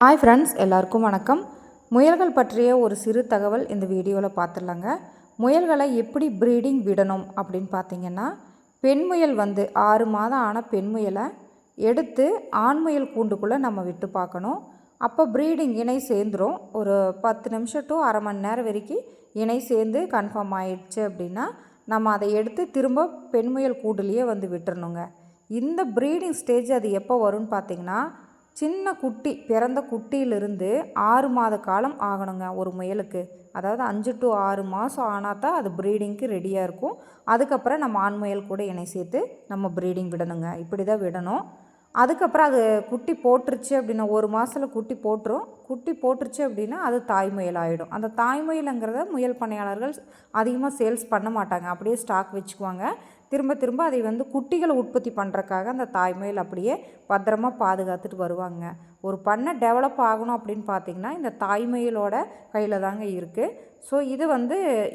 Hi friends, எல்லாருக்கும் வணக்கம். முயல்கள் பற்றிய ஒரு சிறு தகவல் இந்த வீடியோவில் பார்த்துடலாங்க. முயல்களை எப்படி ப்ரீடிங் விடணும் அப்படின்னு பார்த்தீங்கன்னா, பெண் முயல் 6 மாதம் ஆன பெண் முயலை எடுத்து ஆண் முயல் கூண்டுக்குள்ளே நம்ம விட்டு பார்க்கணும். அப்போ ப்ரீடிங் இணை சேர்ந்துடும். ஒரு 10 நிமிஷம் டு அரை மணி நேரம் வரைக்கும் இணை சேர்ந்து கன்ஃபார்ம் ஆயிடுச்சு அப்படின்னா நம்ம அதை எடுத்து திரும்ப பெண் முயல் கூண்டுலேயே விட்டுறணுங்க. இந்த ப்ரீடிங் ஸ்டேஜ் அது எப்போ வரும்னு பார்த்திங்கன்னா, சின்ன குட்டி பிறந்த குட்டியிலிருந்து 6 மாத காலம் ஆகணுங்க ஒரு முயலுக்கு. அதாவது 5 டு 6 மாதம் ஆனால் தான் அது ப்ரீடிங்க்கு ரெடியாக இருக்கும். அதுக்கப்புறம் நம்ம ஆண் முயல் கூட இணை சேர்த்து நம்ம ப்ரீடிங் விடணுங்க. இப்படி தான் விடணும். அதுக்கப்புறம் அது குட்டி போட்டுருச்சு அப்படின்னா 1 மாதத்தில் குட்டி போட்டுரும். குட்டி போட்டுருச்சு அப்படின்னா அது தாய் முயல் ஆகிடும். அந்த தாய் முயலுங்கிறத முயல் பண்ணையாளர்கள் அதிகமாக சேல்ஸ் பண்ண மாட்டாங்க. அப்படியே ஸ்டாக் வச்சுக்குவாங்க. திரும்ப திரும்ப அதை குட்டிகளை உற்பத்தி பண்ணுறக்காக அந்த தாய் முயல் அப்படியே பத்திரமாக பாதுகாத்துட்டு வருவாங்க. ஒரு பண்ணை டெவலப் ஆகணும் அப்படின்னு பார்த்திங்கன்னா இந்த தாய் முயலோட கையில் தாங்க இருக்குது. ஸோ இது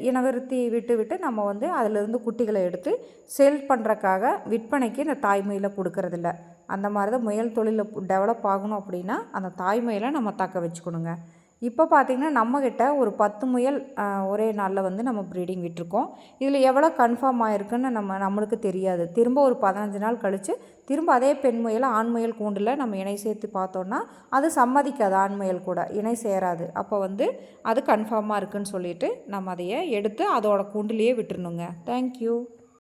இனவிருத்தி விட்டு நம்ம அதிலிருந்து குட்டிகளை எடுத்து சேல் பண்ணுறக்காக விற்பனைக்கு இந்த தாய் முயலை கொடுக்கறதில்ல. அந்த மாதிரி தான் முயல் தொழிலில் டெவலப் ஆகணும் அப்படின்னா அந்த தாய் முயலை நம்ம தக்க வச்சுக்கணுங்க. இப்போ பார்த்திங்கன்னா நம்மக்கிட்ட ஒரு 10 முயல் ஒரே நாளில் நம்ம ப்ரீடிங் விட்டுருக்கோம். இதில் எவ்வளோ கன்ஃபார்ம் ஆகிருக்குன்னு நம்மளுக்கு தெரியாது. திரும்ப ஒரு 15 நாள் கழித்து திரும்ப அதே பெண் முயலை ஆண் முயல் கூண்டில் நம்ம இணை சேர்த்து பார்த்தோன்னா அது சம்மதிக்காது. ஆண் முயல் கூட இணை சேராது. அப்போ அது கன்ஃபார்மாக இருக்குதுன்னு சொல்லிவிட்டு நம்ம அதையே எடுத்து அதோட கூண்டிலேயே விட்டுருணுங்க. தேங்க்யூ.